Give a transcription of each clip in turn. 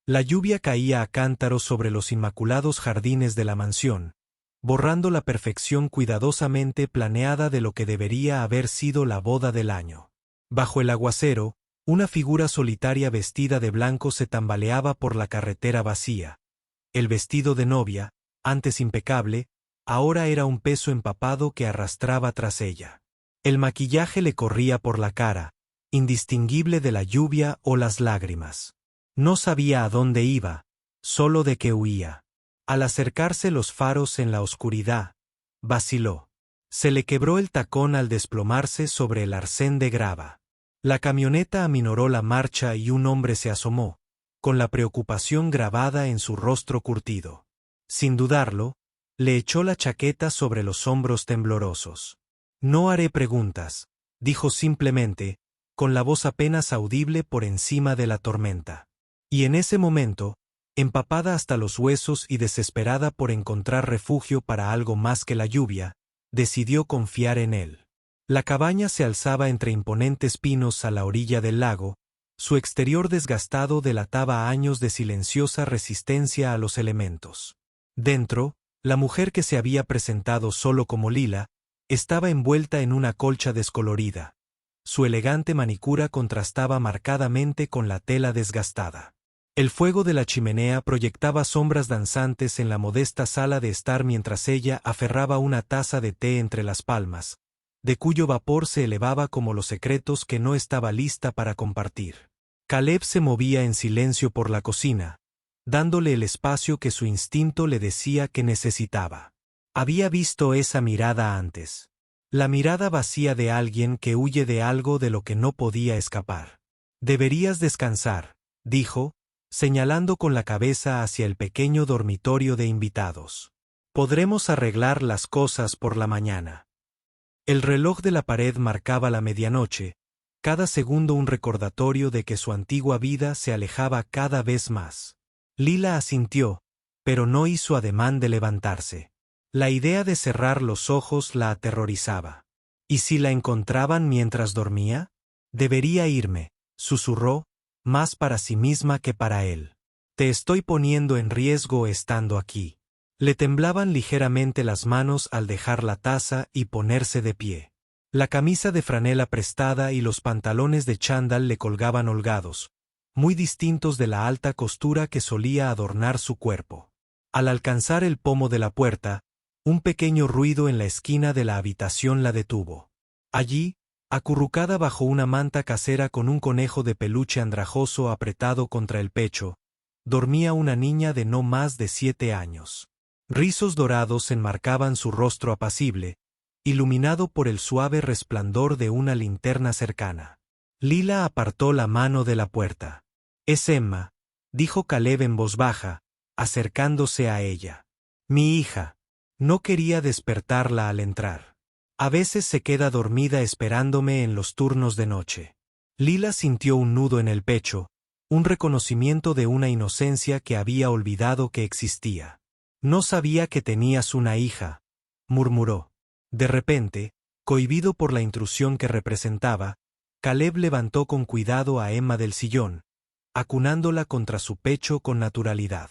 La lluvia caía a cántaros sobre los inmaculados jardines de la mansión, borrando la perfección cuidadosamente planeada de lo que debería haber sido la boda del año. Bajo el aguacero, una figura solitaria vestida de blanco se tambaleaba por la carretera vacía. El vestido de novia, antes impecable, ahora era un peso empapado que arrastraba tras ella. El maquillaje le corría por la cara, indistinguible de la lluvia o las lágrimas. No sabía a dónde iba, solo de qué huía. Al acercarse los faros en la oscuridad, vaciló. Se le quebró el tacón al desplomarse sobre el arcén de grava. La camioneta aminoró la marcha y un hombre se asomó, con la preocupación grabada en su rostro curtido. Sin dudarlo, le echó la chaqueta sobre los hombros temblorosos. No haré preguntas, dijo simplemente, con la voz apenas audible por encima de la tormenta. Y en ese momento, empapada hasta los huesos y desesperada por encontrar refugio para algo más que la lluvia, decidió confiar en él. La cabaña se alzaba entre imponentes pinos a la orilla del lago, su exterior desgastado delataba años de silenciosa resistencia a los elementos. Dentro, la mujer que se había presentado solo como Lila, estaba envuelta en una colcha descolorida. Su elegante manicura contrastaba marcadamente con la tela desgastada. El fuego de la chimenea proyectaba sombras danzantes en la modesta sala de estar mientras ella aferraba una taza de té entre las palmas, de cuyo vapor se elevaba como los secretos que no estaba lista para compartir. Caleb se movía en silencio por la cocina, dándole el espacio que su instinto le decía que necesitaba. Había visto esa mirada antes. La mirada vacía de alguien que huye de algo de lo que no podía escapar. Deberías descansar, dijo, señalando con la cabeza hacia el pequeño dormitorio de invitados. Podremos arreglar las cosas por la mañana. El reloj de la pared marcaba la medianoche, cada segundo un recordatorio de que su antigua vida se alejaba cada vez más. Lila asintió, pero no hizo ademán de levantarse. La idea de cerrar los ojos la aterrorizaba. ¿Y si la encontraban mientras dormía? Debería irme, susurró, más para sí misma que para él. Te estoy poniendo en riesgo estando aquí. Le temblaban ligeramente las manos al dejar la taza y ponerse de pie. La camisa de franela prestada y los pantalones de chándal le colgaban holgados, muy distintos de la alta costura que solía adornar su cuerpo. Al alcanzar el pomo de la puerta, un pequeño ruido en la esquina de la habitación la detuvo. Allí, acurrucada bajo una manta casera con un conejo de peluche andrajoso apretado contra el pecho, dormía una niña de no más de 7 años. Rizos dorados enmarcaban su rostro apacible, iluminado por el suave resplandor de una linterna cercana. Lila apartó la mano de la puerta. «Es Emma», dijo Caleb en voz baja, acercándose a ella. «Mi hija». No quería despertarla al entrar. A veces se queda dormida esperándome en los turnos de noche. Lila sintió un nudo en el pecho, un reconocimiento de una inocencia que había olvidado que existía. «No sabía que tenías una hija», murmuró. De repente, cohibido por la intrusión que representaba, Caleb levantó con cuidado a Emma del sillón, acunándola contra su pecho con naturalidad.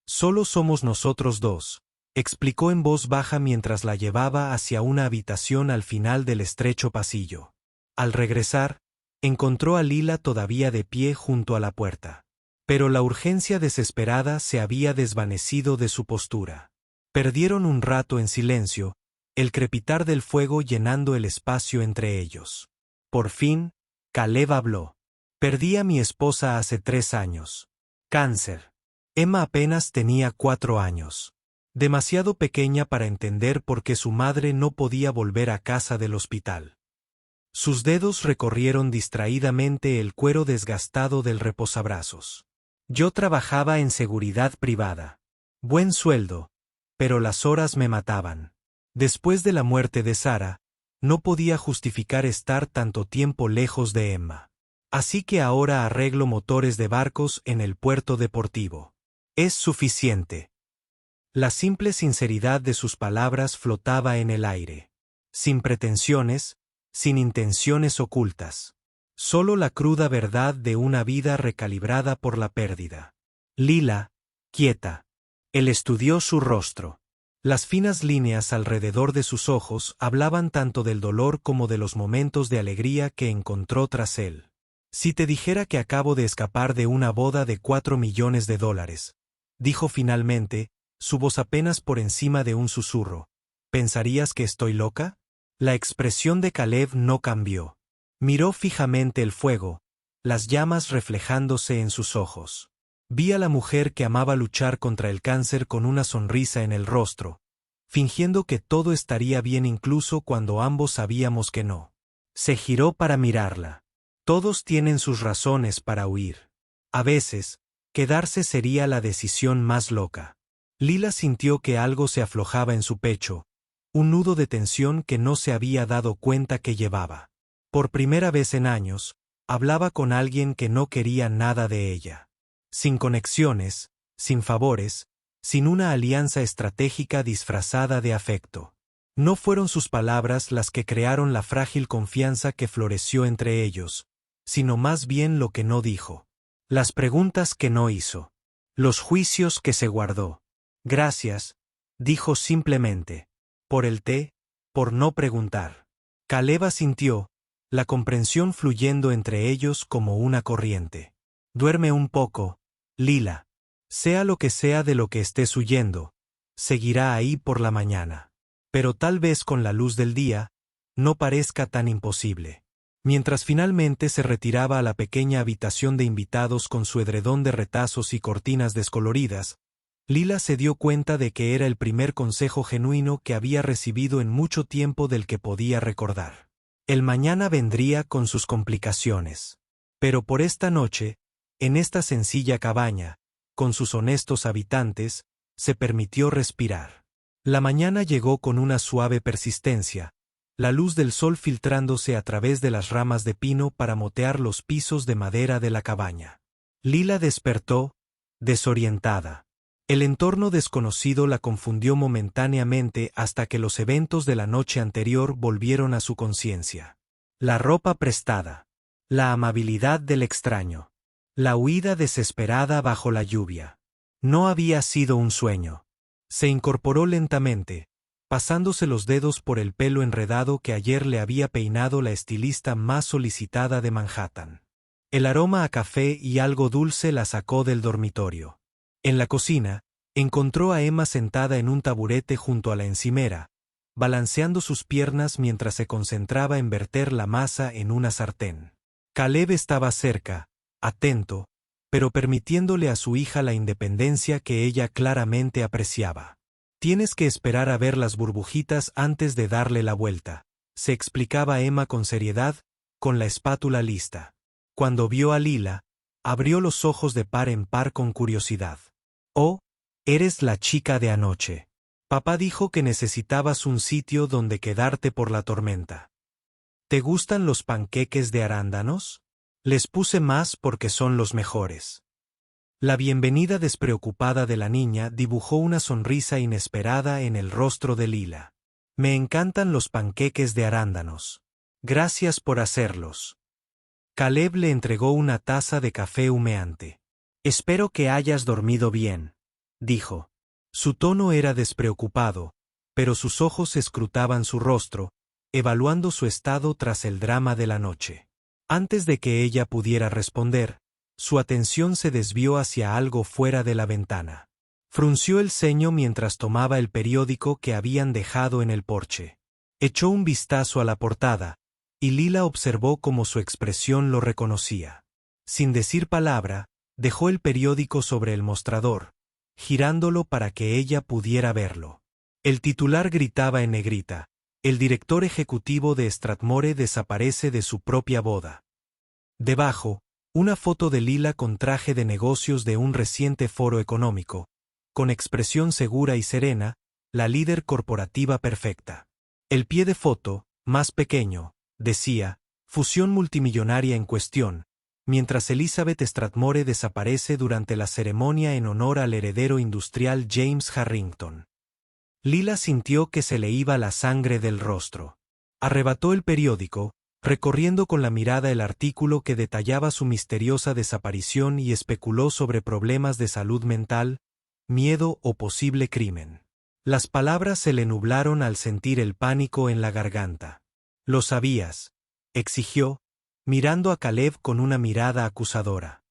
«Solo somos nosotros dos», explicó en voz baja mientras la llevaba hacia una habitación al final del estrecho pasillo. Al regresar, encontró a Lila todavía de pie junto a la puerta. Pero la urgencia desesperada se había desvanecido de su postura. Perdieron un rato en silencio, el crepitar del fuego llenando el espacio entre ellos. Por fin, Caleb habló. «Perdí a mi esposa hace 3 años. Cáncer». Emma apenas tenía 4 años. Demasiado pequeña para entender por qué su madre no podía volver a casa del hospital. Sus dedos recorrieron distraídamente el cuero desgastado del reposabrazos. «Yo trabajaba en seguridad privada. Buen sueldo, pero las horas me mataban. Después de la muerte de Sara, no podía justificar estar tanto tiempo lejos de Emma. Así que ahora arreglo motores de barcos en el puerto deportivo. Es suficiente». La simple sinceridad de sus palabras flotaba en el aire. Sin pretensiones, sin intenciones ocultas. Solo la cruda verdad de una vida recalibrada por la pérdida. Lila, quieta. Él estudió su rostro. Las finas líneas alrededor de sus ojos hablaban tanto del dolor como de los momentos de alegría que encontró tras él. Si te dijera que acabo de escapar de una boda de $4 millones, dijo finalmente, su voz apenas por encima de un susurro, ¿pensarías que estoy loca? La expresión de Caleb no cambió. Miró fijamente el fuego, las llamas reflejándose en sus ojos. Vi a la mujer que amaba luchar contra el cáncer con una sonrisa en el rostro, fingiendo que todo estaría bien incluso cuando ambos sabíamos que no. Se giró para mirarla. Todos tienen sus razones para huir. A veces, quedarse sería la decisión más loca. Lila sintió que algo se aflojaba en su pecho, un nudo de tensión que no se había dado cuenta que llevaba. Por primera vez en años, hablaba con alguien que no quería nada de ella. Sin conexiones, sin favores, sin una alianza estratégica disfrazada de afecto. No fueron sus palabras las que crearon la frágil confianza que floreció entre ellos, sino más bien lo que no dijo. Las preguntas que no hizo. Los juicios que se guardó. Gracias, dijo simplemente. Por el té, por no preguntar. Caleb asintió, la comprensión fluyendo entre ellos como una corriente. Duerme un poco, Lila. Sea lo que sea de lo que estés huyendo, seguirá ahí por la mañana. Pero tal vez con la luz del día, no parezca tan imposible. Mientras finalmente se retiraba a la pequeña habitación de invitados con su edredón de retazos y cortinas descoloridas, Lila se dio cuenta de que era el primer consejo genuino que había recibido en mucho tiempo del que podía recordar. El mañana vendría con sus complicaciones. Pero por esta noche, en esta sencilla cabaña, con sus honestos habitantes, se permitió respirar. La mañana llegó con una suave persistencia, la luz del sol filtrándose a través de las ramas de pino para motear los pisos de madera de la cabaña. Lila despertó, desorientada. El entorno desconocido la confundió momentáneamente hasta que los eventos de la noche anterior volvieron a su conciencia. La ropa prestada. La amabilidad del extraño. La huida desesperada bajo la lluvia. No había sido un sueño. Se incorporó lentamente, pasándose los dedos por el pelo enredado que ayer le había peinado la estilista más solicitada de Manhattan. El aroma a café y algo dulce la sacó del dormitorio. En la cocina, encontró a Emma sentada en un taburete junto a la encimera, balanceando sus piernas mientras se concentraba en verter la masa en una sartén. Caleb estaba cerca, atento, pero permitiéndole a su hija la independencia que ella claramente apreciaba. Tienes que esperar a ver las burbujitas antes de darle la vuelta, se explicaba Emma con seriedad, con la espátula lista. Cuando vio a Lila, abrió los ojos de par en par con curiosidad. Oh, eres la chica de anoche. Papá dijo que necesitabas un sitio donde quedarte por la tormenta. ¿Te gustan los panqueques de arándanos? Les puse más porque son los mejores. La bienvenida despreocupada de la niña dibujó una sonrisa inesperada en el rostro de Lila. Me encantan los panqueques de arándanos. Gracias por hacerlos. Caleb le entregó una taza de café humeante. Espero que hayas dormido bien, dijo. Su tono era despreocupado, pero sus ojos escrutaban su rostro, evaluando su estado tras el drama de la noche. Antes de que ella pudiera responder, su atención se desvió hacia algo fuera de la ventana. Frunció el ceño mientras tomaba el periódico que habían dejado en el porche. Echó un vistazo a la portada, y Lila observó cómo su expresión lo reconocía. Sin decir palabra, dejó el periódico sobre el mostrador, girándolo para que ella pudiera verlo. El titular gritaba en negrita: el director ejecutivo de Strathmore desaparece de su propia boda. Debajo, una foto de Lila con traje de negocios de un reciente foro económico, con expresión segura y serena, la líder corporativa perfecta. El pie de foto, más pequeño, decía, fusión multimillonaria en cuestión, mientras Elizabeth Strathmore desaparece durante la ceremonia en honor al heredero industrial James Harrington. Lila sintió que se le iba la sangre del rostro. Arrebató el periódico, recorriendo con la mirada el artículo que detallaba su misteriosa desaparición y especuló sobre problemas de salud mental, miedo o posible crimen. Las palabras se le nublaron al sentir el pánico en la garganta. «¿Lo sabías?», exigió, mirando a Caleb con una mirada acusadora.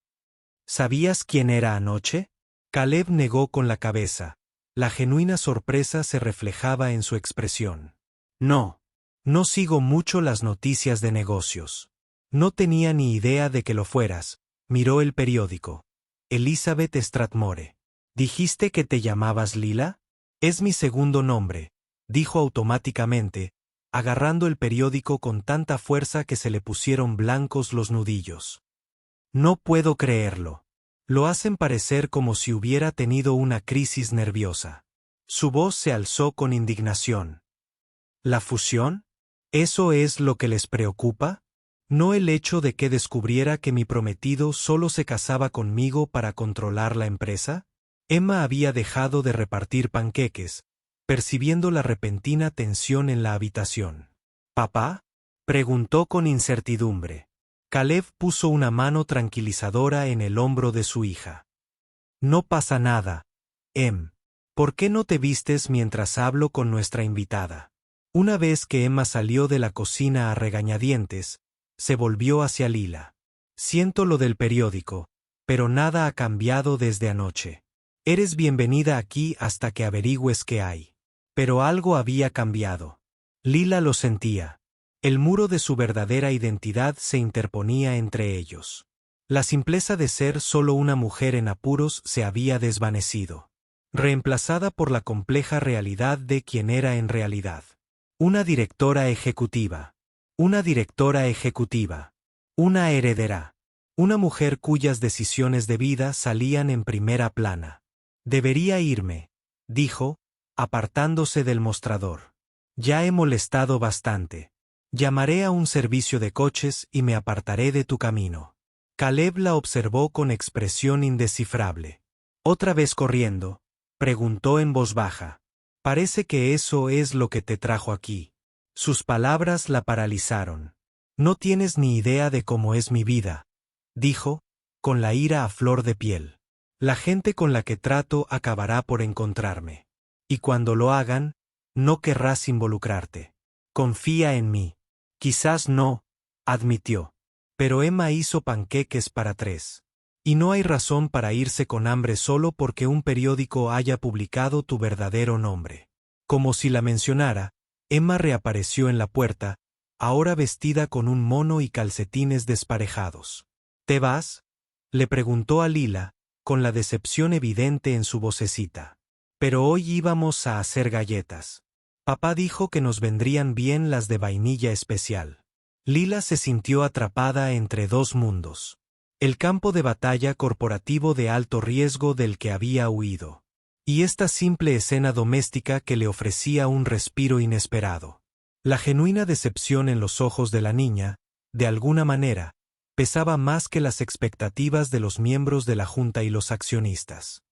«¿Sabías quién era anoche?». Caleb negó con la cabeza. La genuina sorpresa se reflejaba en su expresión. «No. No sigo mucho las noticias de negocios». «No tenía ni idea de que lo fueras», miró el periódico. «Elizabeth Strathmore. ¿Dijiste que te llamabas Lila?». «Es mi segundo nombre», dijo automáticamente, agarrando el periódico con tanta fuerza que se le pusieron blancos los nudillos. «No puedo creerlo». Lo hacen parecer como si hubiera tenido una crisis nerviosa. Su voz se alzó con indignación. ¿La fusión? ¿Eso es lo que les preocupa? ¿No el hecho de que descubriera que mi prometido solo se casaba conmigo para controlar la empresa? Emma había dejado de repartir panqueques, percibiendo la repentina tensión en la habitación. ¿Papá?, preguntó con incertidumbre. Caleb puso una mano tranquilizadora en el hombro de su hija. «No pasa nada, Em. ¿Por qué no te vistes mientras hablo con nuestra invitada?». Una vez que Emma salió de la cocina a regañadientes, se volvió hacia Lila. «Siento lo del periódico, pero nada ha cambiado desde anoche. Eres bienvenida aquí hasta que averigües qué hay». Pero algo había cambiado. Lila lo sentía. El muro de su verdadera identidad se interponía entre ellos. La simpleza de ser solo una mujer en apuros se había desvanecido, reemplazada por la compleja realidad de quien era en realidad. Una directora ejecutiva. Una directora ejecutiva. Una heredera. Una mujer cuyas decisiones de vida salían en primera plana. «Debería irme», dijo, apartándose del mostrador. «Ya he molestado bastante. Llamaré a un servicio de coches y me apartaré de tu camino». Caleb la observó con expresión indescifrable. «¿Otra vez corriendo?», preguntó en voz baja. «Parece que eso es lo que te trajo aquí». Sus palabras la paralizaron. «No tienes ni idea de cómo es mi vida», dijo, con la ira a flor de piel. «La gente con la que trato acabará por encontrarme. Y cuando lo hagan, no querrás involucrarte. Confía en mí». «Quizás no», admitió. Pero Emma hizo panqueques para 3. Y no hay razón para irse con hambre solo porque un periódico haya publicado tu verdadero nombre. Como si la mencionara, Emma reapareció en la puerta, ahora vestida con un mono y calcetines desparejados. «¿Te vas?», le preguntó a Lila, con la decepción evidente en su vocecita. «Pero hoy íbamos a hacer galletas. Papá dijo que nos vendrían bien las de vainilla especial». Lila se sintió atrapada entre dos mundos. El campo de batalla corporativo de alto riesgo del que había huido. Y esta simple escena doméstica que le ofrecía un respiro inesperado. La genuina decepción en los ojos de la niña, de alguna manera, pesaba más que las expectativas de los miembros de la junta y los accionistas.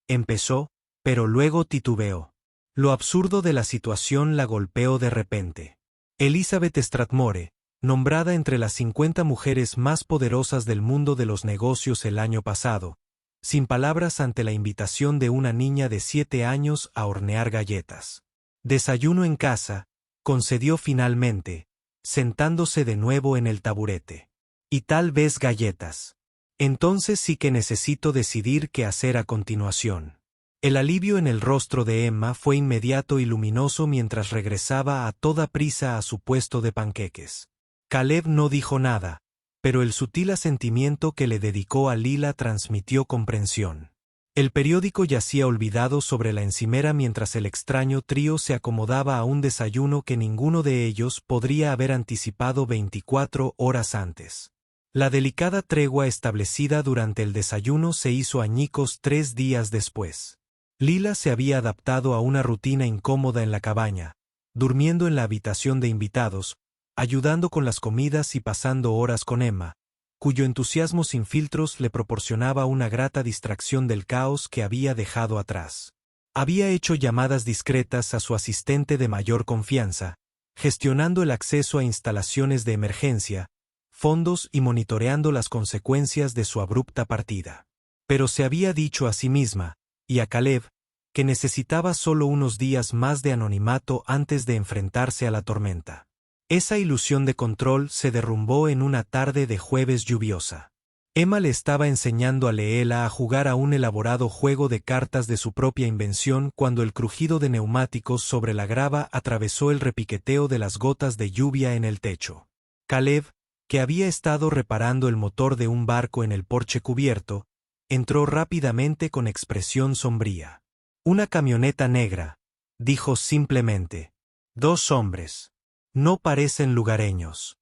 Empezó, pero luego titubeó. Lo absurdo de la situación la golpeó de repente. Elizabeth Strathmore, nombrada entre las 50 mujeres más poderosas del mundo de los negocios el año pasado, sin palabras ante la invitación de una niña de 7 años a hornear galletas. «Desayuno en casa», concedió finalmente, sentándose de nuevo en el taburete. «Y tal vez galletas. Entonces sí que necesito decidir qué hacer a continuación». El alivio en el rostro de Emma fue inmediato y luminoso mientras regresaba a toda prisa a su puesto de panqueques. Caleb no dijo nada, pero el sutil asentimiento que le dedicó a Lila transmitió comprensión. El periódico yacía olvidado sobre la encimera mientras el extraño trío se acomodaba a un desayuno que ninguno de ellos podría haber anticipado 24 horas antes. La delicada tregua establecida durante el desayuno se hizo añicos 3 días después. Lila se había adaptado a una rutina incómoda en la cabaña, durmiendo en la habitación de invitados, ayudando con las comidas y pasando horas con Emma, cuyo entusiasmo sin filtros le proporcionaba una grata distracción del caos que había dejado atrás. Había hecho llamadas discretas a su asistente de mayor confianza, gestionando el acceso a instalaciones de emergencia, fondos y monitoreando las consecuencias de su abrupta partida. Pero se había dicho a sí misma, y a Caleb, que necesitaba solo unos días más de anonimato antes de enfrentarse a la tormenta. Esa ilusión de control se derrumbó en una tarde de jueves lluviosa. Emma le estaba enseñando a Leela a jugar a un elaborado juego de cartas de su propia invención cuando el crujido de neumáticos sobre la grava atravesó el repiqueteo de las gotas de lluvia en el techo. Caleb, que había estado reparando el motor de un barco en el porche cubierto, entró rápidamente con expresión sombría. «Una camioneta negra», dijo simplemente. «2 hombres. No parecen lugareños».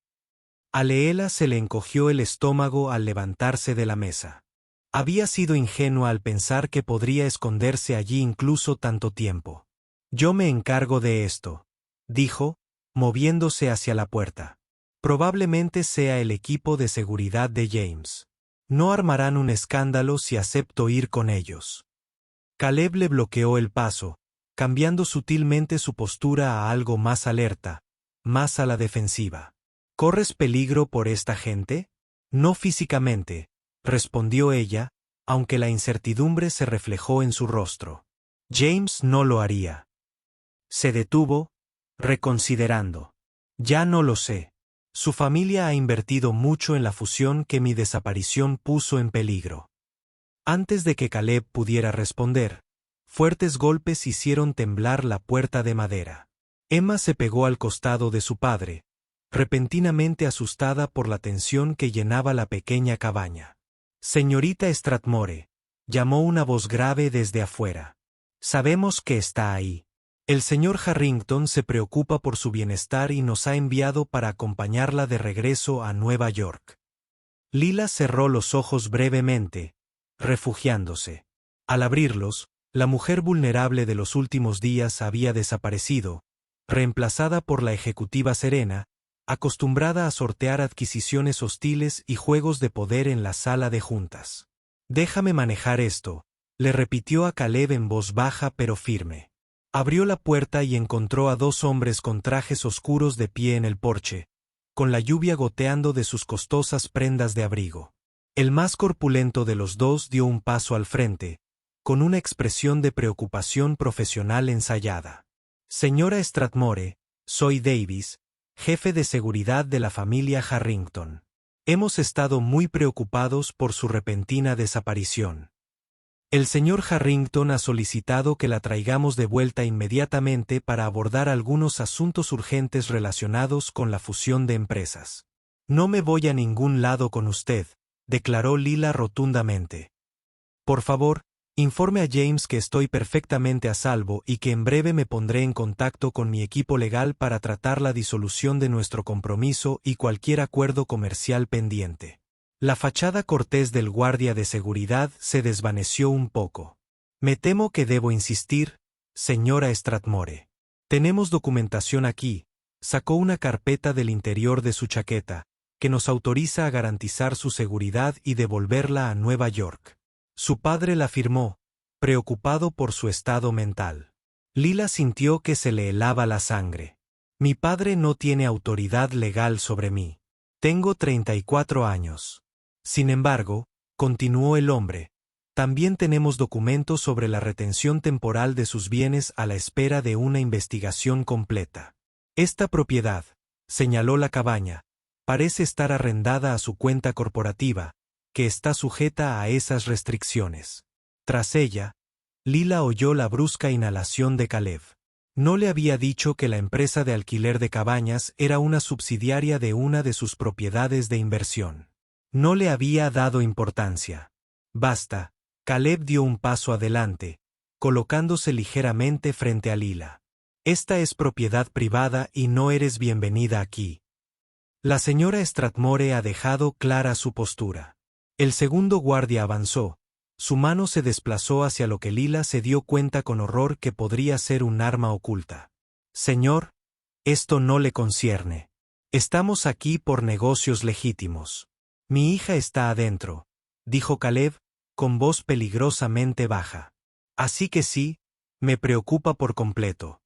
A Leela se le encogió el estómago al levantarse de la mesa. Había sido ingenua al pensar que podría esconderse allí incluso tanto tiempo. «Yo me encargo de esto», dijo, moviéndose hacia la puerta. «Probablemente sea el equipo de seguridad de James. No armarán un escándalo si acepto ir con ellos». Caleb le bloqueó el paso, cambiando sutilmente su postura a algo más alerta, más a la defensiva. «¿Corres peligro por esta gente?» «No físicamente», respondió ella, aunque la incertidumbre se reflejó en su rostro. «James no lo haría». Se detuvo, reconsiderando. «Ya no lo sé. Su familia ha invertido mucho en la fusión que mi desaparición puso en peligro». Antes de que Caleb pudiera responder, fuertes golpes hicieron temblar la puerta de madera. Emma se pegó al costado de su padre, repentinamente asustada por la tensión que llenaba la pequeña cabaña. «Señorita Strathmore», llamó una voz grave desde afuera. «Sabemos que está ahí. El señor Harrington se preocupa por su bienestar y nos ha enviado para acompañarla de regreso a Nueva York». Lila cerró los ojos brevemente, refugiándose. Al abrirlos, la mujer vulnerable de los últimos días había desaparecido, reemplazada por la ejecutiva serena, acostumbrada a sortear adquisiciones hostiles y juegos de poder en la sala de juntas. «Déjame manejar esto», le repitió a Caleb en voz baja pero firme. Abrió la puerta y encontró a 2 hombres con trajes oscuros de pie en el porche, con la lluvia goteando de sus costosas prendas de abrigo. El más corpulento de los 2 dio un paso al frente, con una expresión de preocupación profesional ensayada. «Señora Strathmore, soy Davis, jefe de seguridad de la familia Harrington. Hemos estado muy preocupados por su repentina desaparición. El señor Harrington ha solicitado que la traigamos de vuelta inmediatamente para abordar algunos asuntos urgentes relacionados con la fusión de empresas». «No me voy a ningún lado con usted», declaró Lila rotundamente. «Por favor, informe a James que estoy perfectamente a salvo y que en breve me pondré en contacto con mi equipo legal para tratar la disolución de nuestro compromiso y cualquier acuerdo comercial pendiente». La fachada cortés del guardia de seguridad se desvaneció un poco. «Me temo que debo insistir, señora Strathmore. Tenemos documentación aquí», sacó una carpeta del interior de su chaqueta, «que nos autoriza a garantizar su seguridad y devolverla a Nueva York». Su padre la firmó, preocupado por su estado mental. Lila sintió que se le helaba la sangre. «Mi padre no tiene autoridad legal sobre mí. Tengo 34 años. Sin embargo», continuó el hombre, «también tenemos documentos sobre la retención temporal de sus bienes a la espera de una investigación completa. Esta propiedad», señaló la cabaña, «parece estar arrendada a su cuenta corporativa, que está sujeta a esas restricciones». Tras ella, Lila oyó la brusca inhalación de Caleb. No le había dicho que la empresa de alquiler de cabañas era una subsidiaria de una de sus propiedades de inversión. No le había dado importancia. «Basta», Caleb dio un paso adelante, colocándose ligeramente frente a Lila. «Esta es propiedad privada y no eres bienvenida aquí». La señora Strathmore ha dejado clara su postura. El segundo guardia avanzó, su mano se desplazó hacia lo que Lila se dio cuenta con horror que podría ser un arma oculta. «Señor, esto no le concierne. Estamos aquí por negocios legítimos. Mi hija está adentro», dijo Caleb, con voz peligrosamente baja. «Así que sí, me preocupa por completo».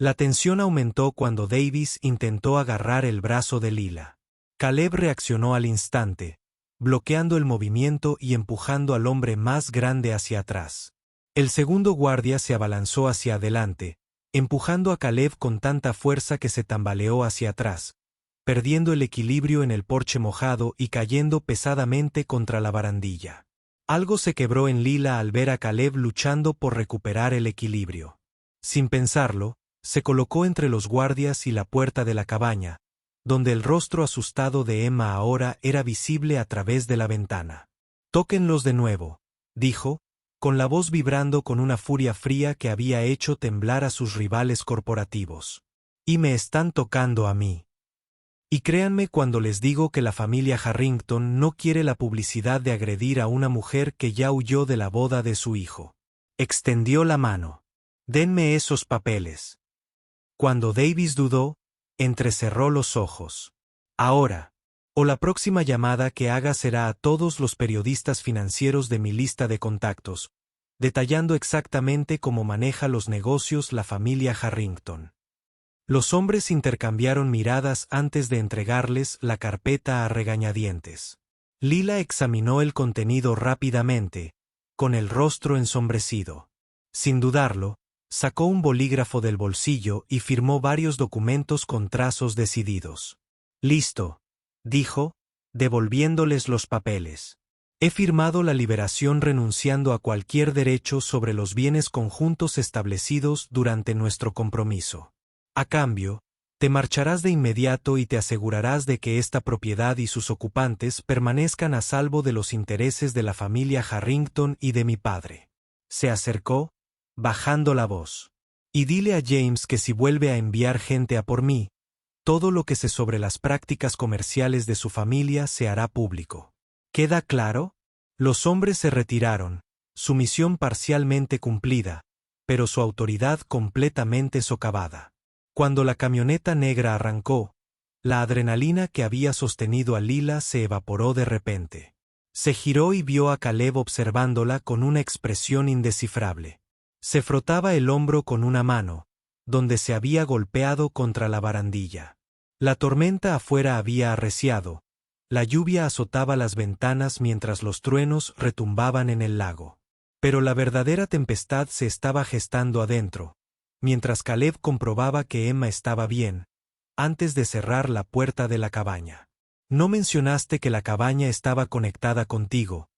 La tensión aumentó cuando Davis intentó agarrar el brazo de Lila. Caleb reaccionó al instante, bloqueando el movimiento y empujando al hombre más grande hacia atrás. El segundo guardia se abalanzó hacia adelante, empujando a Caleb con tanta fuerza que se tambaleó hacia atrás, perdiendo el equilibrio en el porche mojado y cayendo pesadamente contra la barandilla. Algo se quebró en Lila al ver a Caleb luchando por recuperar el equilibrio. Sin pensarlo, se colocó entre los guardias y la puerta de la cabaña, donde el rostro asustado de Emma ahora era visible a través de la ventana. «Tóquenlos de nuevo», dijo, con la voz vibrando con una furia fría que había hecho temblar a sus rivales corporativos. «Y me están tocando a mí. Y créanme cuando les digo que la familia Harrington no quiere la publicidad de agredir a una mujer que ya huyó de la boda de su hijo». Extendió la mano. «Denme esos papeles». Cuando Davis dudó, entrecerró los ojos. «Ahora, o la próxima llamada que haga será a todos los periodistas financieros de mi lista de contactos, detallando exactamente cómo maneja los negocios la familia Harrington». Los hombres intercambiaron miradas antes de entregarles la carpeta a regañadientes. Lila examinó el contenido rápidamente, con el rostro ensombrecido. Sin dudarlo, sacó un bolígrafo del bolsillo y firmó varios documentos con trazos decididos. «Listo», dijo, devolviéndoles los papeles. «He firmado la liberación renunciando a cualquier derecho sobre los bienes conjuntos establecidos durante nuestro compromiso. A cambio, te marcharás de inmediato y te asegurarás de que esta propiedad y sus ocupantes permanezcan a salvo de los intereses de la familia Harrington y de mi padre». Se acercó, bajando la voz. «Y dile a James que si vuelve a enviar gente a por mí, todo lo que sé sobre las prácticas comerciales de su familia se hará público. ¿Queda claro?». Los hombres se retiraron, su misión parcialmente cumplida, pero su autoridad completamente socavada. Cuando la camioneta negra arrancó, la adrenalina que había sostenido a Lila se evaporó de repente. Se giró y vio a Caleb observándola con una expresión indescifrable. Se frotaba el hombro con una mano, donde se había golpeado contra la barandilla. La tormenta afuera había arreciado, la lluvia azotaba las ventanas mientras los truenos retumbaban en el lago. Pero la verdadera tempestad se estaba gestando adentro, mientras Caleb comprobaba que Emma estaba bien, antes de cerrar la puerta de la cabaña. «No mencionaste que la cabaña estaba conectada contigo»,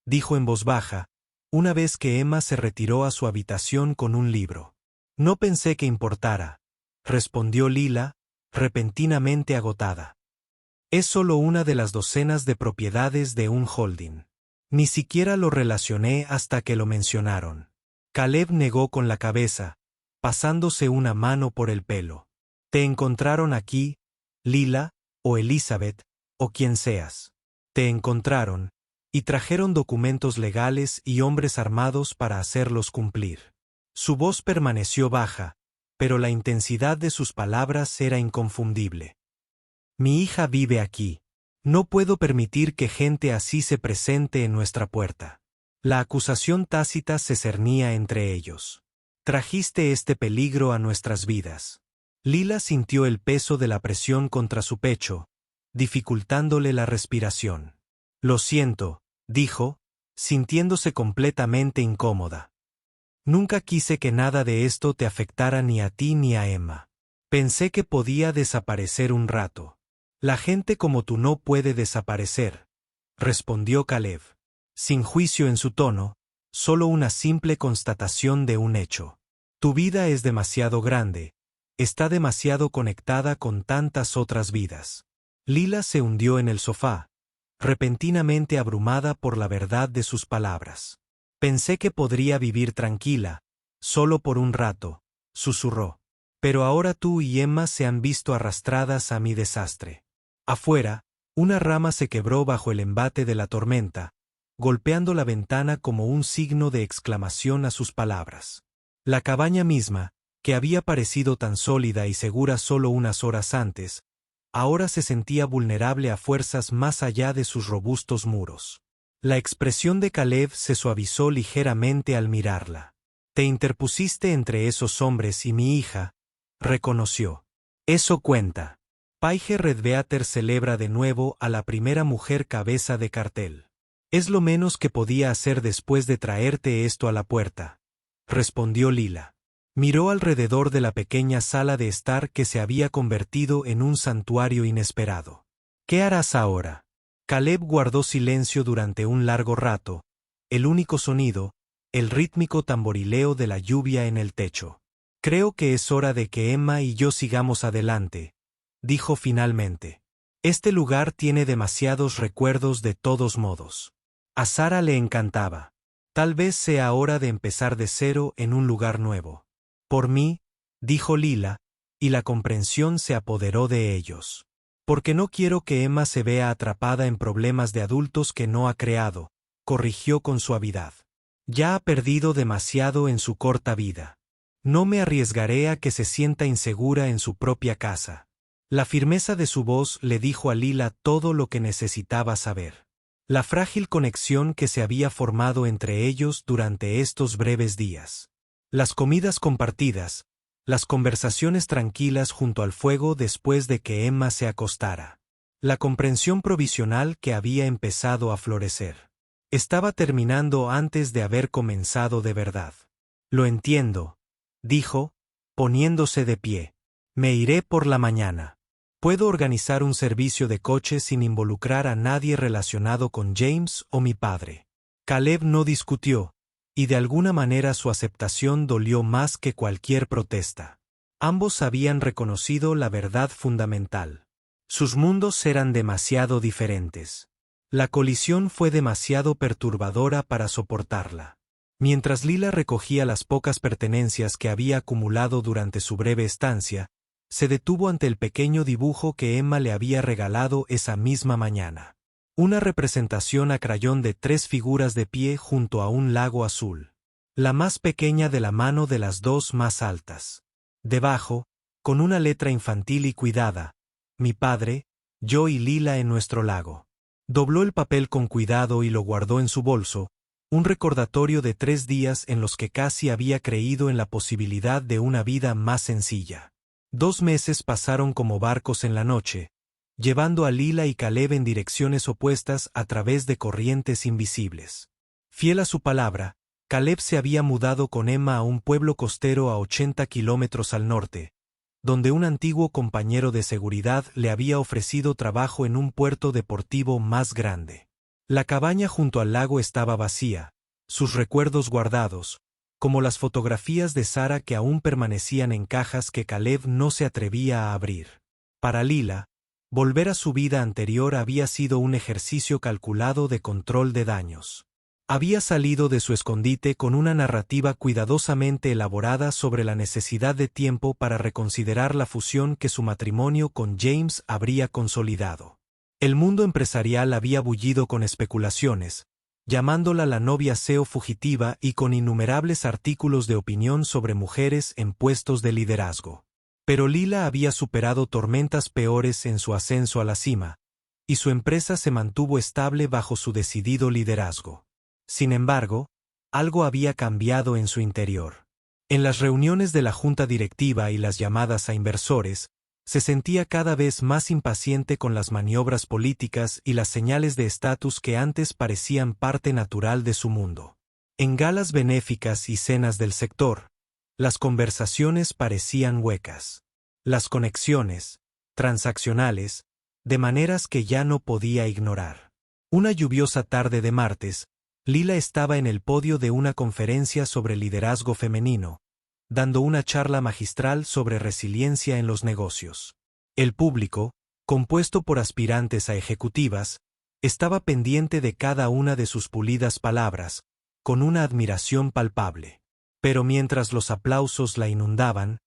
dijo en voz baja, una vez que Emma se retiró a su habitación con un libro. «No pensé que importara», respondió Lila, repentinamente agotada. «Es solo una de las docenas de propiedades de un holding. Ni siquiera lo relacioné hasta que lo mencionaron». Caleb negó con la cabeza, pasándose una mano por el pelo. «Te encontraron aquí, Lila, o Elizabeth, o quien seas. Te encontraron, y trajeron documentos legales y hombres armados para hacerlos cumplir». Su voz permaneció baja, pero la intensidad de sus palabras era inconfundible. «Mi hija vive aquí. No puedo permitir que gente así se presente en nuestra puerta». La acusación tácita se cernía entre ellos. «Trajiste este peligro a nuestras vidas». Lila sintió el peso de la presión contra su pecho, dificultándole la respiración. «Lo siento», dijo, sintiéndose completamente incómoda. «Nunca quise que nada de esto te afectara ni a ti ni a Emma. Pensé que podía desaparecer un rato». «La gente como tú no puede desaparecer», respondió Caleb, sin juicio en su tono, solo una simple constatación de un hecho. «Tu vida es demasiado grande, está demasiado conectada con tantas otras vidas». Lila se hundió en el sofá, repentinamente abrumada por la verdad de sus palabras. «Pensé que podría vivir tranquila, solo por un rato», susurró. «Pero ahora tú y Emma se han visto arrastradas a mi desastre». Afuera, una rama se quebró bajo el embate de la tormenta, golpeando la ventana como un signo de exclamación a sus palabras. La cabaña misma, que había parecido tan sólida y segura solo unas horas antes, ahora se sentía vulnerable a fuerzas más allá de sus robustos muros. La expresión de Caleb se suavizó ligeramente al mirarla. «Te interpusiste entre esos hombres y mi hija, reconoció. Eso cuenta. Paige Redbeater celebra de nuevo a la primera mujer cabeza de cartel. Es lo menos que podía hacer después de traerte esto a la puerta, respondió Lila. Miró alrededor de la pequeña sala de estar que se había convertido en un santuario inesperado. ¿Qué harás ahora? Caleb guardó silencio durante un largo rato, el único sonido, el rítmico tamborileo de la lluvia en el techo. Creo que es hora de que Emma y yo sigamos adelante, dijo finalmente. Este lugar tiene demasiados recuerdos de todos modos. A Sara le encantaba. Tal vez sea hora de empezar de cero en un lugar nuevo. Por mí, dijo Lila, y la comprensión se apoderó de ellos. Porque no quiero que Emma se vea atrapada en problemas de adultos que no ha creado, corrigió con suavidad. Ya ha perdido demasiado en su corta vida. No me arriesgaré a que se sienta insegura en su propia casa. La firmeza de su voz le dijo a Lila todo lo que necesitaba saber. La frágil conexión que se había formado entre ellos durante estos breves días. Las comidas compartidas, las conversaciones tranquilas junto al fuego después de que Emma se acostara. La comprensión provisional que había empezado a florecer. Estaba terminando antes de haber comenzado de verdad. Lo entiendo, dijo, poniéndose de pie. Me iré por la mañana. Puedo organizar un servicio de coche sin involucrar a nadie relacionado con James o mi padre. Caleb no discutió, y de alguna manera su aceptación dolió más que cualquier protesta. Ambos habían reconocido la verdad fundamental. Sus mundos eran demasiado diferentes. La colisión fue demasiado perturbadora para soportarla. Mientras Lila recogía las pocas pertenencias que había acumulado durante su breve estancia, se detuvo ante el pequeño dibujo que Emma le había regalado esa misma mañana. Una representación a crayón de 3 figuras de pie junto a un lago azul. La más pequeña de la mano de las 2 más altas. Debajo, con una letra infantil y cuidada, mi padre, yo y Lila en nuestro lago. Dobló el papel con cuidado y lo guardó en su bolso, un recordatorio de 3 días en los que casi había creído en la posibilidad de una vida más sencilla. 2 meses pasaron como barcos en la noche, llevando a Lila y Caleb en direcciones opuestas a través de corrientes invisibles. Fiel a su palabra, Caleb se había mudado con Emma a un pueblo costero a 80 kilómetros al norte, donde un antiguo compañero de seguridad le había ofrecido trabajo en un puerto deportivo más grande. La cabaña junto al lago estaba vacía, sus recuerdos guardados, como las fotografías de Sara que aún permanecían en cajas que Caleb no se atrevía a abrir. Para Lila, volver a su vida anterior había sido un ejercicio calculado de control de daños. Había salido de su escondite con una narrativa cuidadosamente elaborada sobre la necesidad de tiempo para reconsiderar la fusión que su matrimonio con James habría consolidado. El mundo empresarial había bullido con especulaciones, llamándola la novia CEO fugitiva y con innumerables artículos de opinión sobre mujeres en puestos de liderazgo. Pero Lila había superado tormentas peores en su ascenso a la cima, y su empresa se mantuvo estable bajo su decidido liderazgo. Sin embargo, algo había cambiado en su interior. En las reuniones de la junta directiva y las llamadas a inversores, se sentía cada vez más impaciente con las maniobras políticas y las señales de estatus que antes parecían parte natural de su mundo. En galas benéficas y cenas del sector, las conversaciones parecían huecas. Las conexiones, transaccionales, de maneras que ya no podía ignorar. Una lluviosa tarde de martes, Lila estaba en el podio de una conferencia sobre liderazgo femenino, dando una charla magistral sobre resiliencia en los negocios. El público, compuesto por aspirantes a ejecutivas, estaba pendiente de cada una de sus pulidas palabras, con una admiración palpable. Pero mientras los aplausos la inundaban,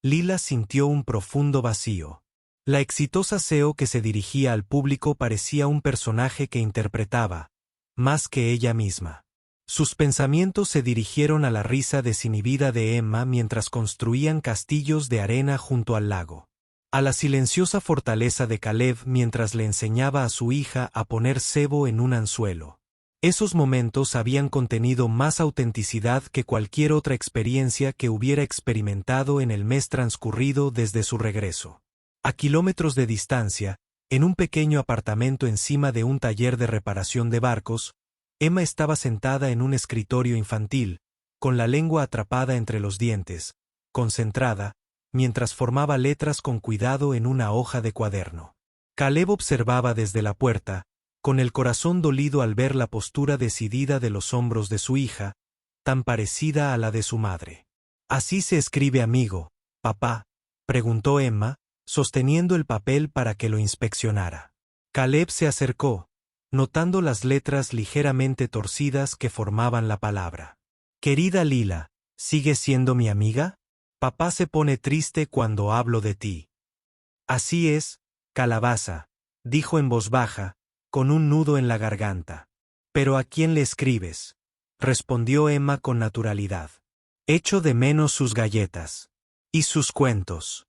Lila sintió un profundo vacío. La exitosa CEO que se dirigía al público parecía un personaje que interpretaba, más que ella misma. Sus pensamientos se dirigieron a la risa desinhibida de Emma mientras construían castillos de arena junto al lago. A la silenciosa fortaleza de Caleb mientras le enseñaba a su hija a poner cebo en un anzuelo. Esos momentos habían contenido más autenticidad que cualquier otra experiencia que hubiera experimentado en el mes transcurrido desde su regreso. A kilómetros de distancia, en un pequeño apartamento encima de un taller de reparación de barcos, Emma estaba sentada en un escritorio infantil, con la lengua atrapada entre los dientes, concentrada, mientras formaba letras con cuidado en una hoja de cuaderno. Caleb observaba desde la puerta, con el corazón dolido al ver la postura decidida de los hombros de su hija, tan parecida a la de su madre. «¿Así se escribe amigo, papá?», preguntó Emma, sosteniendo el papel para que lo inspeccionara. Caleb se acercó, notando las letras ligeramente torcidas que formaban la palabra. «Querida Lila, ¿sigues siendo mi amiga? Papá se pone triste cuando hablo de ti». «Así es, calabaza», dijo en voz baja, con un nudo en la garganta. «¿Pero a quién le escribes?», respondió Emma con naturalidad. «Echo de menos sus galletas. Y sus cuentos».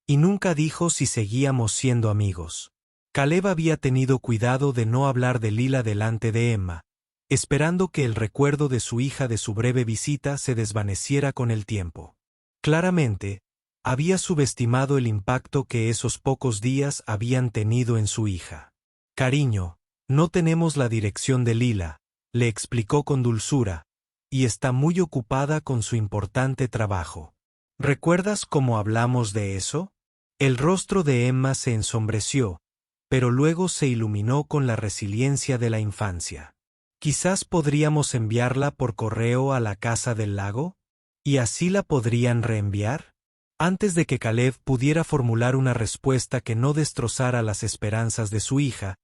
Y nunca dijo si seguíamos siendo amigos. Caleb había tenido cuidado de no hablar de Lila delante de Emma, esperando que el recuerdo de su hija de su breve visita se desvaneciera con el tiempo. Claramente, había subestimado el impacto que esos pocos días habían tenido en su hija. «Cariño, no tenemos la dirección de Lila», le explicó con dulzura, «y está muy ocupada con su importante trabajo». «¿Recuerdas cómo hablamos de eso?». El rostro de Emma se ensombreció, pero luego se iluminó con la resiliencia de la infancia. «Quizás podríamos enviarla por correo a la casa del lago, y así la podrían reenviar». Antes de que Caleb pudiera formular una respuesta que no destrozara las esperanzas de su hija,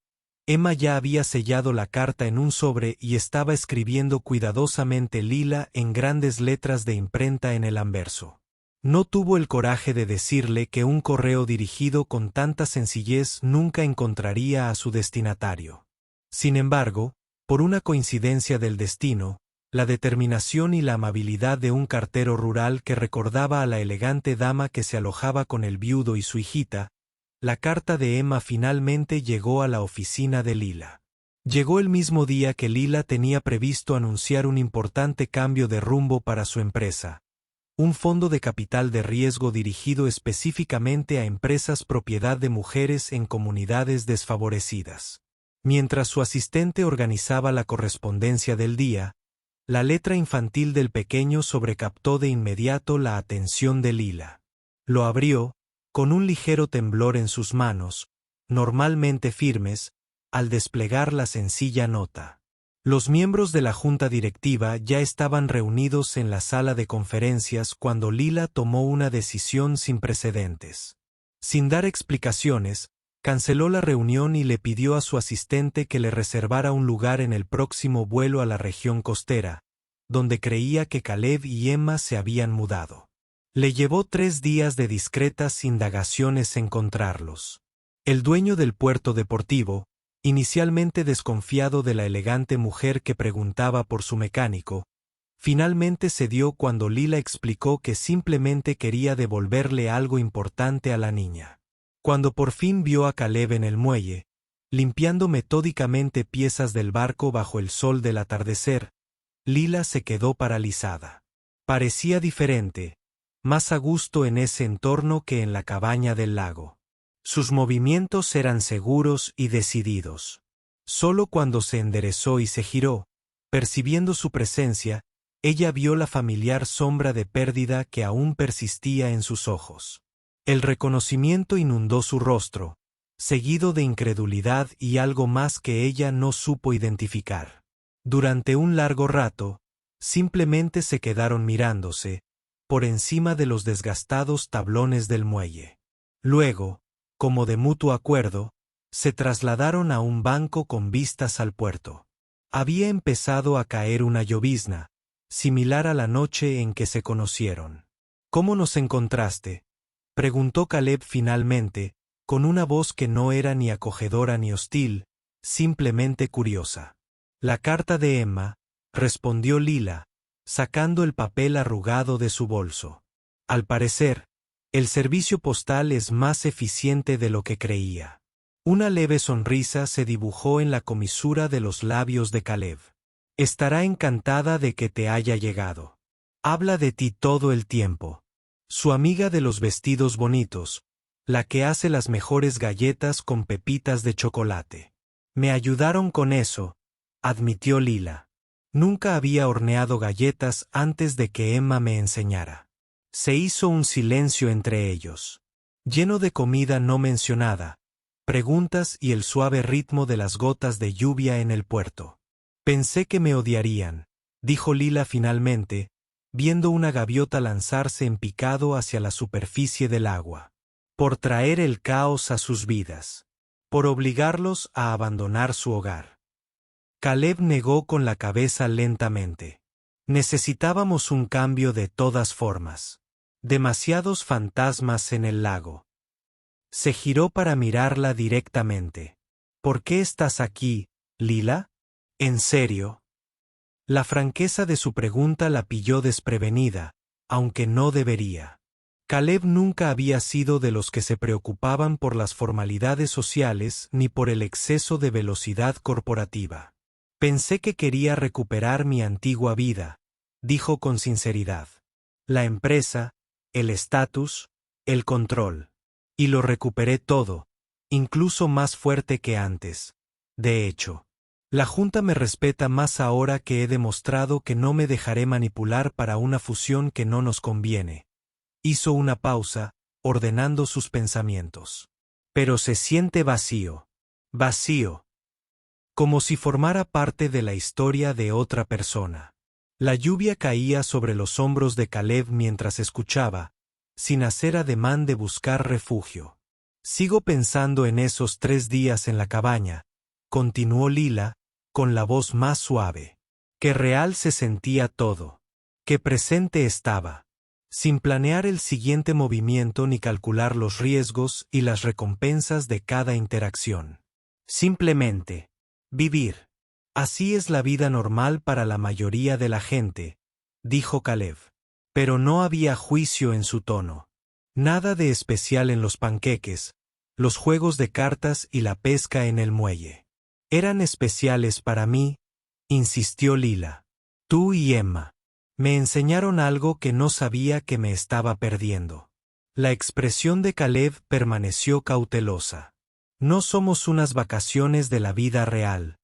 Emma ya había sellado la carta en un sobre y estaba escribiendo cuidadosamente Lila en grandes letras de imprenta en el anverso. No tuvo el coraje de decirle que un correo dirigido con tanta sencillez nunca encontraría a su destinatario. Sin embargo, por una coincidencia del destino, la determinación y la amabilidad de un cartero rural que recordaba a la elegante dama que se alojaba con el viudo y su hijita, la carta de Emma finalmente llegó a la oficina de Lila. Llegó el mismo día que Lila tenía previsto anunciar un importante cambio de rumbo para su empresa, un fondo de capital de riesgo dirigido específicamente a empresas propiedad de mujeres en comunidades desfavorecidas. Mientras su asistente organizaba la correspondencia del día, la letra infantil del pequeño sobrecaptó de inmediato la atención de Lila. Lo abrió, con un ligero temblor en sus manos, normalmente firmes, al desplegar la sencilla nota. Los miembros de la junta directiva ya estaban reunidos en la sala de conferencias cuando Lila tomó una decisión sin precedentes. Sin dar explicaciones, canceló la reunión y le pidió a su asistente que le reservara un lugar en el próximo vuelo a la región costera, donde creía que Caleb y Emma se habían mudado. Le llevó 3 días de discretas indagaciones encontrarlos. El dueño del puerto deportivo, inicialmente desconfiado de la elegante mujer que preguntaba por su mecánico, finalmente cedió cuando Lila explicó que simplemente quería devolverle algo importante a la niña. Cuando por fin vio a Caleb en el muelle, limpiando metódicamente piezas del barco bajo el sol del atardecer, Lila se quedó paralizada. Parecía diferente, más a gusto en ese entorno que en la cabaña del lago. Sus movimientos eran seguros y decididos. Solo cuando se enderezó y se giró, percibiendo su presencia, ella vio la familiar sombra de pérdida que aún persistía en sus ojos. El reconocimiento inundó su rostro, seguido de incredulidad y algo más que ella no supo identificar. Durante un largo rato, simplemente se quedaron mirándose, por encima de los desgastados tablones del muelle. Luego, como de mutuo acuerdo, se trasladaron a un banco con vistas al puerto. Había empezado a caer una llovizna, similar a la noche en que se conocieron. «¿Cómo nos encontraste?», preguntó Caleb finalmente, con una voz que no era ni acogedora ni hostil, simplemente curiosa. «La carta de Emma», respondió Lila, sacando el papel arrugado de su bolso. «Al parecer, el servicio postal es más eficiente de lo que creía». Una leve sonrisa se dibujó en la comisura de los labios de Caleb. Estará encantada de que te haya llegado. Habla de ti todo el tiempo. Su amiga de los vestidos bonitos, la que hace las mejores galletas con pepitas de chocolate. Me ayudaron con eso, admitió Lila. Nunca había horneado galletas antes de que Emma me enseñara. Se hizo un silencio entre ellos, lleno de comida no mencionada, preguntas y el suave ritmo de las gotas de lluvia en el puerto. Pensé que me odiarían, dijo Lila finalmente, viendo una gaviota lanzarse en picado hacia la superficie del agua. Por traer el caos a sus vidas. Por obligarlos a abandonar su hogar. Caleb negó con la cabeza lentamente. Necesitábamos un cambio de todas formas. Demasiados fantasmas en el lago. Se giró para mirarla directamente. ¿Por qué estás aquí, Lila? ¿En serio? La franqueza de su pregunta la pilló desprevenida, aunque no debería. Caleb nunca había sido de los que se preocupaban por las formalidades sociales ni por el exceso de velocidad corporativa. Pensé que quería recuperar mi antigua vida, dijo con sinceridad. La empresa, el estatus, el control. Y lo recuperé todo, incluso más fuerte que antes. De hecho, la Junta me respeta más ahora que he demostrado que no me dejaré manipular para una fusión que no nos conviene. Hizo una pausa, ordenando sus pensamientos. Pero se siente vacío. Vacío. Como si formara parte de la historia de otra persona. La lluvia caía sobre los hombros de Caleb mientras escuchaba, sin hacer ademán de buscar refugio. Sigo pensando en esos 3 días en la cabaña, continuó Lila, con la voz más suave. Qué real se sentía todo. Qué presente estaba. Sin planear el siguiente movimiento ni calcular los riesgos y las recompensas de cada interacción. Simplemente, vivir. Así es la vida normal para la mayoría de la gente, dijo Caleb. Pero no había juicio en su tono. Nada de especial en los panqueques, los juegos de cartas y la pesca en el muelle. Eran especiales para mí, insistió Lila. Tú y Emma. Me enseñaron algo que no sabía que me estaba perdiendo. La expresión de Caleb permaneció cautelosa. No somos unas vacaciones de la vida real.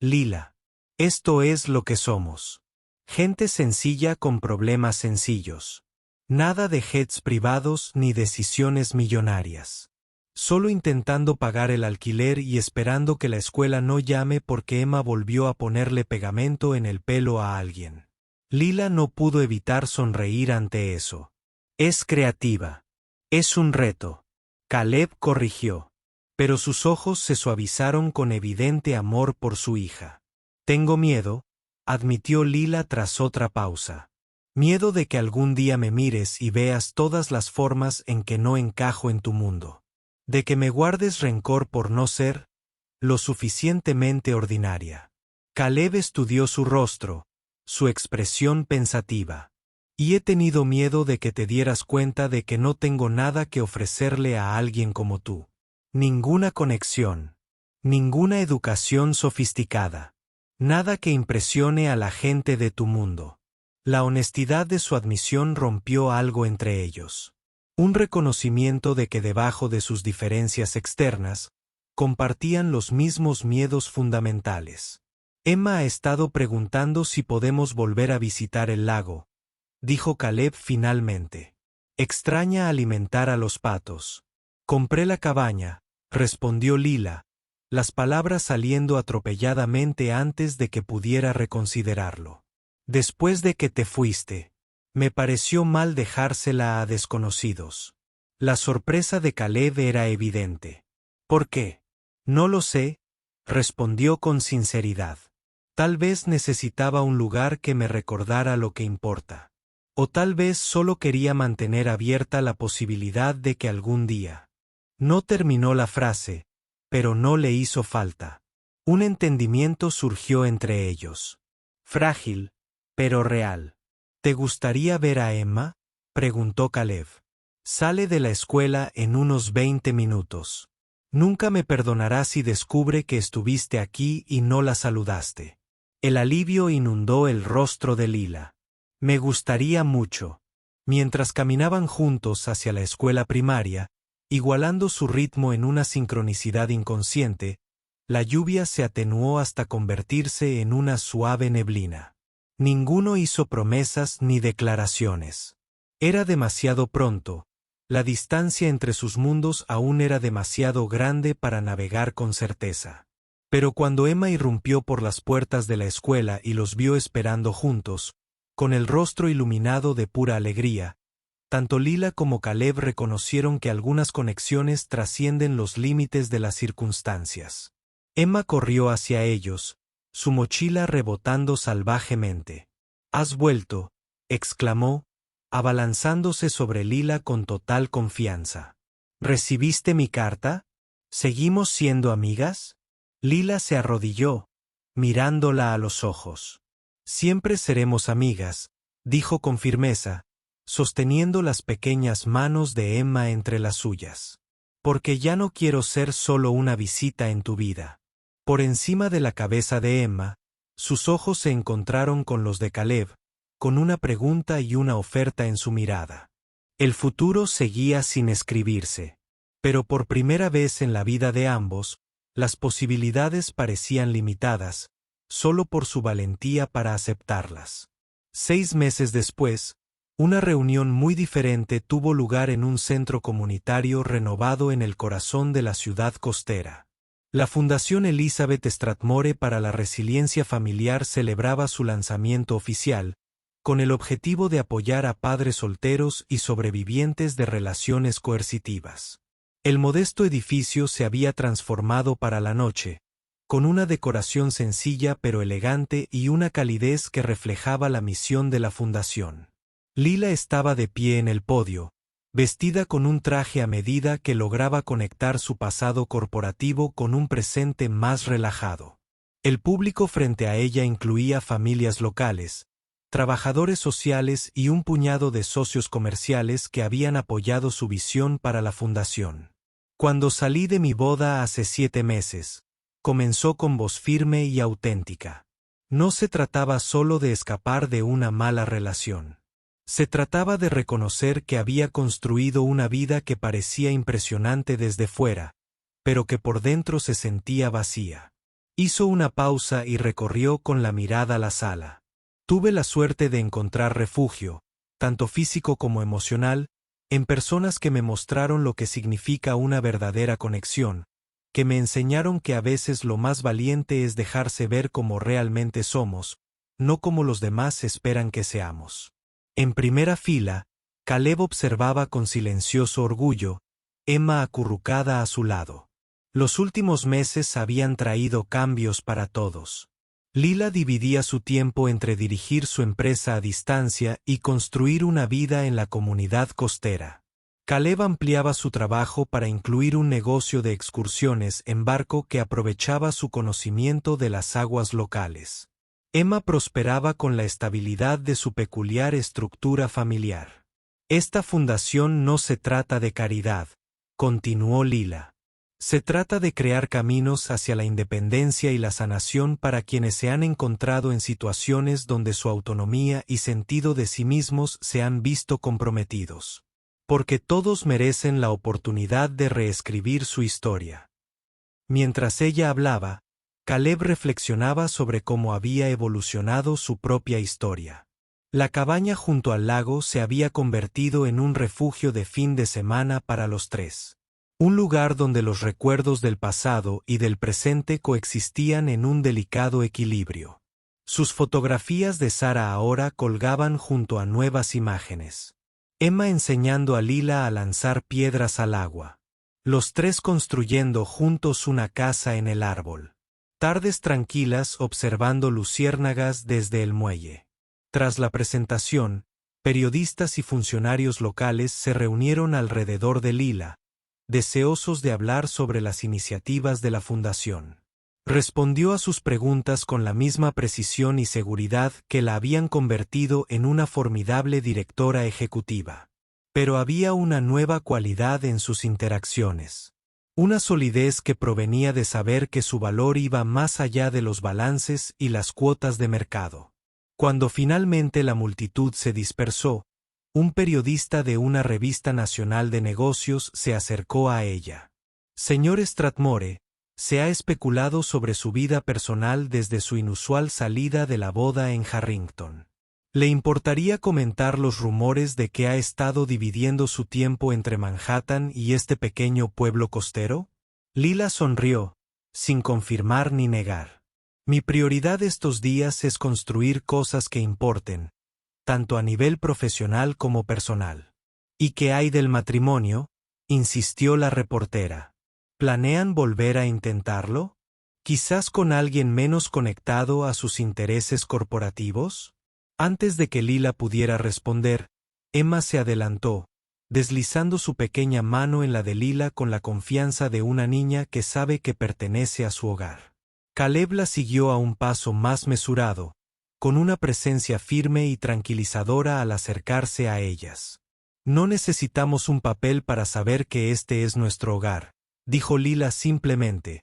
Lila. Esto es lo que somos. Gente sencilla con problemas sencillos. Nada de jets privados ni decisiones millonarias. Solo intentando pagar el alquiler y esperando que la escuela no llame porque Emma volvió a ponerle pegamento en el pelo a alguien. Lila no pudo evitar sonreír ante eso. Es creativa. Es un reto. Caleb corrigió. Pero sus ojos se suavizaron con evidente amor por su hija. Tengo miedo, admitió Lila tras otra pausa. Miedo de que algún día me mires y veas todas las formas en que no encajo en tu mundo. De que me guardes rencor por no ser lo suficientemente ordinaria. Caleb estudió su rostro, su expresión pensativa. Y he tenido miedo de que te dieras cuenta de que no tengo nada que ofrecerle a alguien como tú. Ninguna conexión. Ninguna educación sofisticada. Nada que impresione a la gente de tu mundo. La honestidad de su admisión rompió algo entre ellos. Un reconocimiento de que debajo de sus diferencias externas, compartían los mismos miedos fundamentales. Emma ha estado preguntando si podemos volver a visitar el lago, dijo Caleb finalmente. Extraña alimentar a los patos. Compré la cabaña, respondió Lila, las palabras saliendo atropelladamente antes de que pudiera reconsiderarlo. Después de que te fuiste, me pareció mal dejársela a desconocidos. La sorpresa de Caleb era evidente. ¿Por qué? No lo sé, respondió con sinceridad. Tal vez necesitaba un lugar que me recordara lo que importa. O tal vez solo quería mantener abierta la posibilidad de que algún día. No terminó la frase, pero no le hizo falta. Un entendimiento surgió entre ellos. Frágil, pero real. ¿Te gustaría ver a Emma? Preguntó Caleb. Sale de la escuela en unos 20 minutos. Nunca me perdonará si descubre que estuviste aquí y no la saludaste. El alivio inundó el rostro de Lila. Me gustaría mucho. Mientras caminaban juntos hacia la escuela primaria, igualando su ritmo en una sincronicidad inconsciente, la lluvia se atenuó hasta convertirse en una suave neblina. Ninguno hizo promesas ni declaraciones. Era demasiado pronto. La distancia entre sus mundos aún era demasiado grande para navegar con certeza. Pero cuando Emma irrumpió por las puertas de la escuela y los vio esperando juntos, con el rostro iluminado de pura alegría, tanto Lila como Caleb reconocieron que algunas conexiones trascienden los límites de las circunstancias. Emma corrió hacia ellos, su mochila rebotando salvajemente. «¿Has vuelto?», exclamó, abalanzándose sobre Lila con total confianza. «¿Recibiste mi carta? ¿Seguimos siendo amigas?». Lila se arrodilló, mirándola a los ojos. «Siempre seremos amigas», dijo con firmeza, sosteniendo las pequeñas manos de Emma entre las suyas. «Porque ya no quiero ser solo una visita en tu vida». Por encima de la cabeza de Emma, sus ojos se encontraron con los de Caleb, con una pregunta y una oferta en su mirada. El futuro seguía sin escribirse. Pero por primera vez en la vida de ambos, las posibilidades parecían limitadas, solo por su valentía para aceptarlas. 6 meses después, una reunión muy diferente tuvo lugar en un centro comunitario renovado en el corazón de la ciudad costera. La Fundación Elizabeth Strathmore para la Resiliencia Familiar celebraba su lanzamiento oficial, con el objetivo de apoyar a padres solteros y sobrevivientes de relaciones coercitivas. El modesto edificio se había transformado para la noche, con una decoración sencilla pero elegante y una calidez que reflejaba la misión de la fundación. Lila estaba de pie en el podio, vestida con un traje a medida que lograba conectar su pasado corporativo con un presente más relajado. El público frente a ella incluía familias locales, trabajadores sociales y un puñado de socios comerciales que habían apoyado su visión para la fundación. «Cuando salí de mi boda hace 7 meses», comenzó con voz firme y auténtica. No se trataba solo de escapar de una mala relación. Se trataba de reconocer que había construido una vida que parecía impresionante desde fuera, pero que por dentro se sentía vacía. Hizo una pausa y recorrió con la mirada la sala. «Tuve la suerte de encontrar refugio, tanto físico como emocional, en personas que me mostraron lo que significa una verdadera conexión, que me enseñaron que a veces lo más valiente es dejarse ver como realmente somos, no como los demás esperan que seamos». En primera fila, Caleb observaba con silencioso orgullo, Emma acurrucada a su lado. Los últimos meses habían traído cambios para todos. Lila dividía su tiempo entre dirigir su empresa a distancia y construir una vida en la comunidad costera. Caleb ampliaba su trabajo para incluir un negocio de excursiones en barco que aprovechaba su conocimiento de las aguas locales. Emma prosperaba con la estabilidad de su peculiar estructura familiar. «Esta fundación no se trata de caridad», continuó Lila. «Se trata de crear caminos hacia la independencia y la sanación para quienes se han encontrado en situaciones donde su autonomía y sentido de sí mismos se han visto comprometidos. Porque todos merecen la oportunidad de reescribir su historia». Mientras ella hablaba, Caleb reflexionaba sobre cómo había evolucionado su propia historia. La cabaña junto al lago se había convertido en un refugio de fin de semana para los tres. Un lugar donde los recuerdos del pasado y del presente coexistían en un delicado equilibrio. Sus fotografías de Sara ahora colgaban junto a nuevas imágenes. Emma enseñando a Lila a lanzar piedras al agua. Los tres construyendo juntos una casa en el árbol. Tardes tranquilas observando luciérnagas desde el muelle. Tras la presentación, periodistas y funcionarios locales se reunieron alrededor de Lila, deseosos de hablar sobre las iniciativas de la fundación. Respondió a sus preguntas con la misma precisión y seguridad que la habían convertido en una formidable directora ejecutiva. Pero había una nueva cualidad en sus interacciones. Una solidez que provenía de saber que su valor iba más allá de los balances y las cuotas de mercado. Cuando finalmente la multitud se dispersó, un periodista de una revista nacional de negocios se acercó a ella. Señor Strathmore, se ha especulado sobre su vida personal desde su inusual salida de la boda en Harrington. ¿Le importaría comentar los rumores de que ha estado dividiendo su tiempo entre Manhattan y este pequeño pueblo costero? Lila sonrió, sin confirmar ni negar. Mi prioridad estos días es construir cosas que importen, tanto a nivel profesional como personal. ¿Y qué hay del matrimonio?, insistió la reportera. ¿Planean volver a intentarlo? ¿Quizás con alguien menos conectado a sus intereses corporativos? Antes de que Lila pudiera responder, Emma se adelantó, deslizando su pequeña mano en la de Lila con la confianza de una niña que sabe que pertenece a su hogar. Caleb la siguió a un paso más mesurado, con una presencia firme y tranquilizadora al acercarse a ellas. No necesitamos un papel para saber que este es nuestro hogar, dijo Lila simplemente.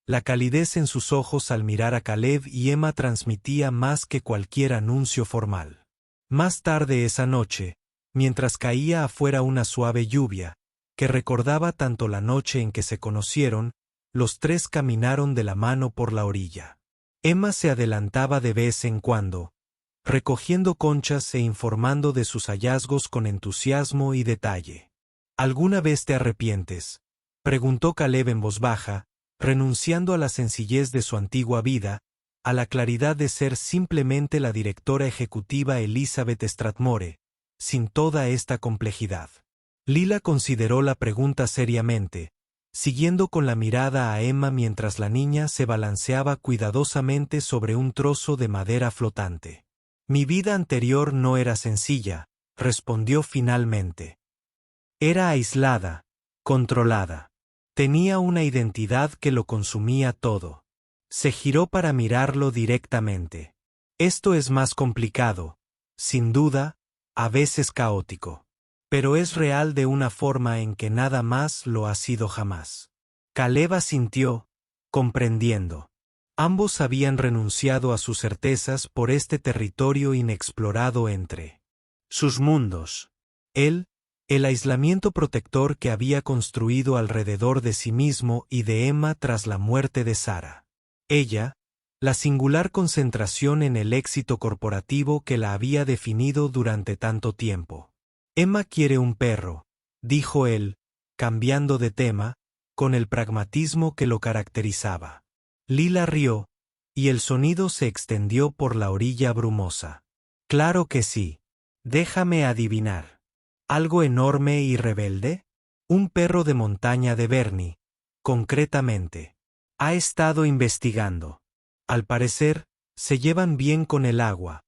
La calidez en sus ojos al mirar a Caleb y Emma transmitía más que cualquier anuncio formal. Más tarde esa noche, mientras caía afuera una suave lluvia, que recordaba tanto la noche en que se conocieron, los tres caminaron de la mano por la orilla. Emma se adelantaba de vez en cuando, recogiendo conchas e informando de sus hallazgos con entusiasmo y detalle. ¿Alguna vez te arrepientes?, preguntó Caleb en voz baja, renunciando a la sencillez de su antigua vida, a la claridad de ser simplemente la directora ejecutiva Elizabeth Strathmore, sin toda esta complejidad. Lila consideró la pregunta seriamente, siguiendo con la mirada a Emma mientras la niña se balanceaba cuidadosamente sobre un trozo de madera flotante. Mi vida anterior no era sencilla, respondió finalmente. Era aislada, controlada. Tenía una identidad que lo consumía todo. Se giró para mirarlo directamente. Esto es más complicado, sin duda, a veces caótico. Pero es real de una forma en que nada más lo ha sido jamás. Caleb asintió, comprendiendo. Ambos habían renunciado a sus certezas por este territorio inexplorado entre sus mundos. Él, el aislamiento protector que había construido alrededor de sí mismo y de Emma tras la muerte de Sarah. Ella, la singular concentración en el éxito corporativo que la había definido durante tanto tiempo. Emma quiere un perro, dijo él, cambiando de tema, con el pragmatismo que lo caracterizaba. Lila rió, y el sonido se extendió por la orilla brumosa. Claro que sí. Déjame adivinar. ¿Algo enorme y rebelde? Un perro de montaña de Bernie, concretamente. Ha estado investigando. Al parecer, se llevan bien con el agua,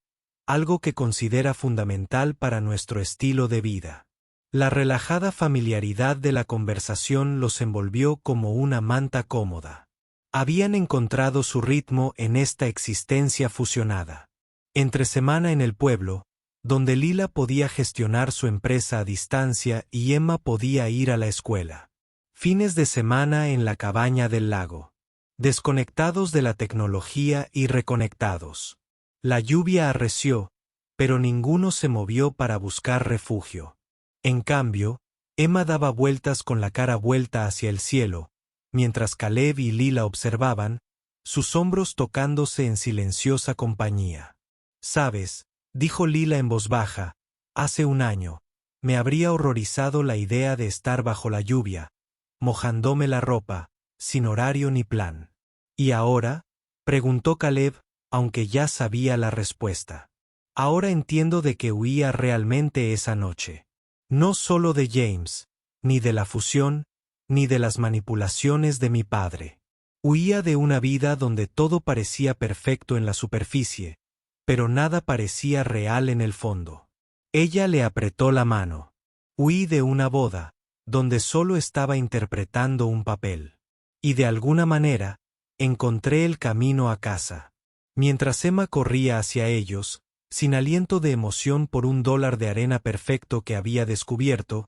algo que considera fundamental para nuestro estilo de vida. La relajada familiaridad de la conversación los envolvió como una manta cómoda. Habían encontrado su ritmo en esta existencia fusionada. Entre semana en el pueblo, donde Lila podía gestionar su empresa a distancia y Emma podía ir a la escuela. Fines de semana en la cabaña del lago. Desconectados de la tecnología y reconectados. La lluvia arreció, pero ninguno se movió para buscar refugio. En cambio, Emma daba vueltas con la cara vuelta hacia el cielo, mientras Caleb y Lila observaban, sus hombros tocándose en silenciosa compañía. «Sabes», dijo Lila en voz baja, «hace un año, me habría horrorizado la idea de estar bajo la lluvia, mojándome la ropa, sin horario ni plan». «¿Y ahora?», preguntó Caleb, aunque ya sabía la respuesta. «Ahora entiendo de qué huía realmente esa noche. No solo de James, ni de la fusión, ni de las manipulaciones de mi padre. Huía de una vida donde todo parecía perfecto en la superficie, pero nada parecía real en el fondo». Ella le apretó la mano. «Huí de una boda, donde solo estaba interpretando un papel. Y de alguna manera, encontré el camino a casa». Mientras Emma corría hacia ellos, sin aliento de emoción por $1 de arena perfecto que había descubierto,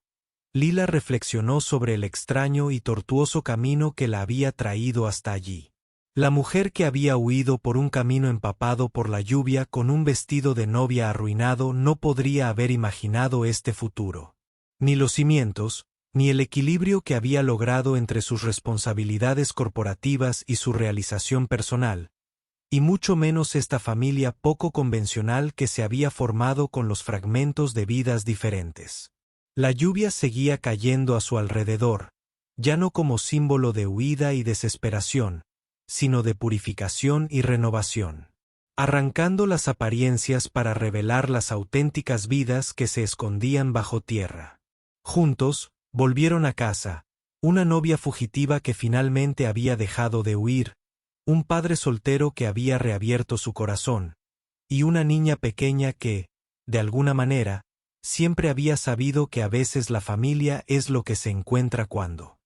Lila reflexionó sobre el extraño y tortuoso camino que la había traído hasta allí. La mujer que había huido por un camino empapado por la lluvia con un vestido de novia arruinado no podría haber imaginado este futuro. Ni los cimientos, ni el equilibrio que había logrado entre sus responsabilidades corporativas y su realización personal, y mucho menos esta familia poco convencional que se había formado con los fragmentos de vidas diferentes. La lluvia seguía cayendo a su alrededor, ya no como símbolo de huida y desesperación, sino de purificación y renovación, arrancando las apariencias para revelar las auténticas vidas que se escondían bajo tierra. Juntos, volvieron a casa, una novia fugitiva que finalmente había dejado de huir, un padre soltero que había reabierto su corazón, y una niña pequeña que, de alguna manera, siempre había sabido que a veces la familia es lo que se encuentra cuando